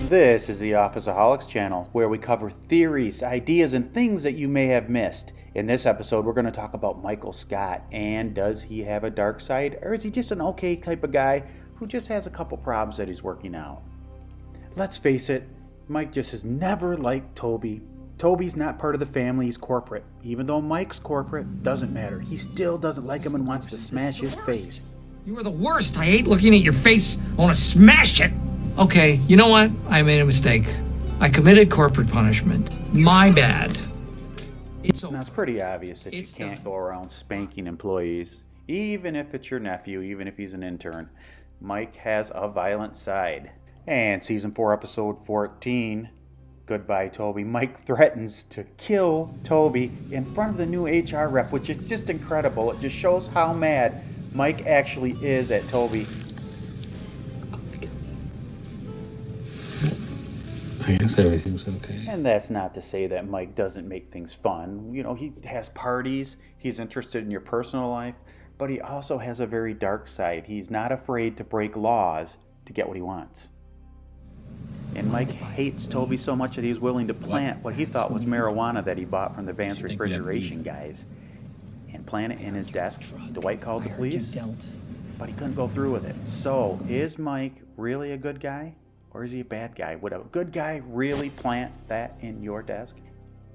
This is the Office-oholics channel, where we cover theories, ideas, and things that you may have missed. In this episode, we're going to talk about Michael Scott, and does he have a dark side, or is he just an okay type of guy who just has a couple problems that he's working out? Let's face it, Mike just has never liked Toby. Toby's not part of the family, he's corporate. Even though Mike's corporate, doesn't matter. He still doesn't like him and wants to smash his face. You are the worst. I hate looking at your face. I want to smash it. Okay, you know what? I made a mistake. I committed corporate punishment. My bad. Now, it's pretty obvious that you can't go around spanking employees, even if it's your nephew, even if he's an intern. Mike has a violent side. And season 4, episode 14, Goodbye Toby, Mike threatens to kill Toby in front of the new HR rep, which is just incredible. It just shows how mad Mike actually is at Toby. I guess everything's okay. And that's not to say that Mike doesn't make things fun. You know, he has parties, he's interested in your personal life, but he also has a very dark side. He's not afraid to break laws to get what he wants. And Mike hates Toby so much that he's willing to plant what he thought was marijuana that he bought from the Vance refrigeration guys and plant it in his desk. Dwight called the police, but he couldn't go through with it. So, is Mike really a good guy? Or is he a bad guy? Would a good guy really plant that in your desk?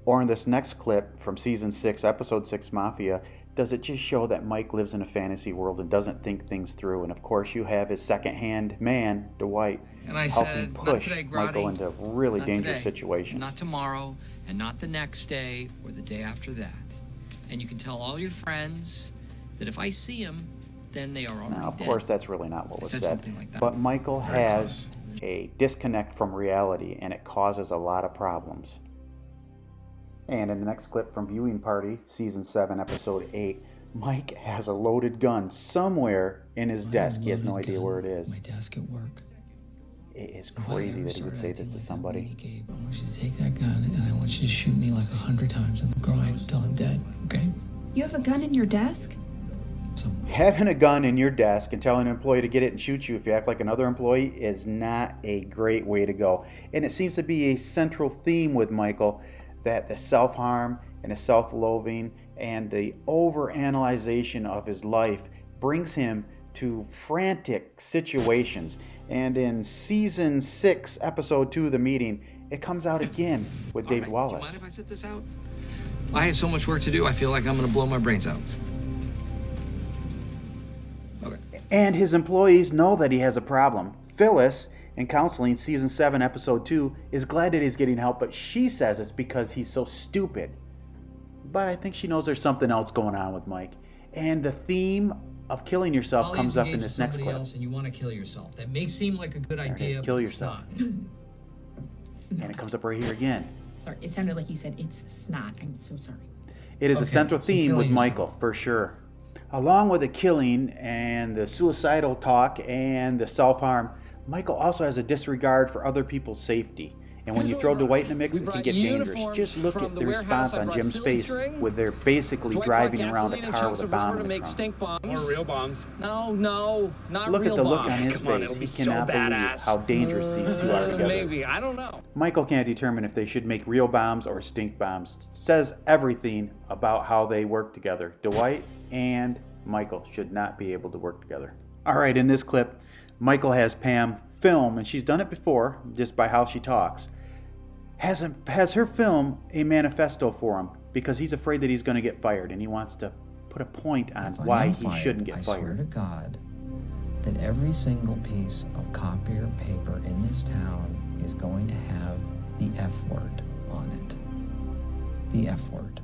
Or in this next clip from season 6, episode 6, Mafia, does it just show that Mike lives in a fantasy world and doesn't think things through? And of course you have his second-hand man, Dwight, and I helping said, push not today, Michael into really not dangerous today, situations. Not tomorrow, and not the next day, or the day after that. And you can tell all your friends that if I see them, then they are already Now, of dead. course, that's really not what was said. Something like that. But Michael has a disconnect from reality, and it causes a lot of problems. And in the next clip from Viewing Party, season 7, episode 8, Mike has a loaded gun somewhere in his desk. He has no idea where it is. My desk at work. It is crazy that he would say this to somebody. I want you to take that gun and I want you to shoot me like 100 times in the groin until I'm dead, okay? You have a gun in your desk? Having a gun in your desk and telling an employee to get it and shoot you if you act like another employee is not a great way to go. And it seems to be a central theme with Michael, that the self-harm and the self-loathing and the over-analyzation of his life brings him to frantic situations. And in season 6, episode 2, The Meeting, it comes out again with Dave Wallace. Do you mind if I sit this out? I have so much work to do, I feel like I'm going to blow my brains out. Okay. And his employees know that he has a problem. Phyllis, in counseling, season 7, episode 2, is glad that he's getting help, but she says it's because he's so stupid. But I think she knows there's something else going on with Mike. And the theme of killing yourself comes up in this next clip. Else and you want to kill yourself. That may seem like a good idea, kill but yourself. it's not. And it comes up right here again. Sorry, it sounded like you said it's snot. I'm so sorry. It is a central theme with yourself. Michael, for sure. Along with the killing and the suicidal talk and the self-harm, Michael also has a disregard for other people's safety. And when you throw Dwight in the mix, it can get dangerous. Just look at the response on Jim's face when they're basically driving around a car with a bomb in the trunk. Or real bombs. No, not Look real at the look bombs. on his Come on, face. it'll He be so cannot believe badass. how dangerous these two are together. Maybe, I don't know. Michael can't determine if they should make real bombs or stink bombs. Says everything about how they work together. Dwight and Michael should not be able to work together. All right, in this clip, Michael has Pam film, and she's done it before, just by how she talks. Has her film a manifesto for him because he's afraid that he's going to get fired, and he wants to put a point on why he shouldn't get I fired. swear to God that every single piece of copier paper in this town is going to have the F word on it. The F word.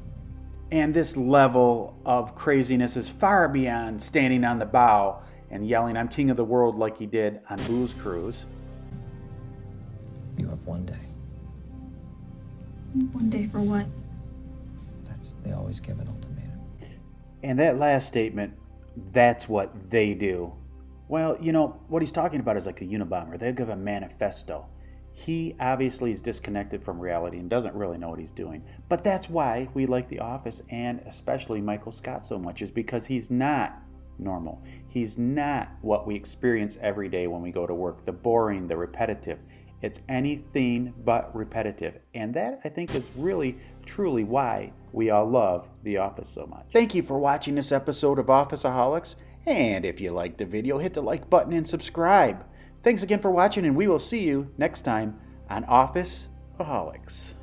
And this level of craziness is far beyond standing on the bow and yelling, "I'm king of the world," like he did on Booze Cruise. You have one day. One day for what? They always give an ultimatum. And that last statement, that's what they do. Well, you know, what he's talking about is like a Unabomber. They'll give a manifesto. He obviously is disconnected from reality and doesn't really know what he's doing. But that's why we like The Office, and especially Michael Scott so much, is because he's not normal. He's not what we experience every day when we go to work, the boring, the repetitive. It's anything but repetitive. And that, I think, is really, truly why we all love The Office so much. Thank you for watching this episode of Office-oholics. And if you liked the video, hit the like button and subscribe. Thanks again for watching, and we will see you next time on Office-oholics.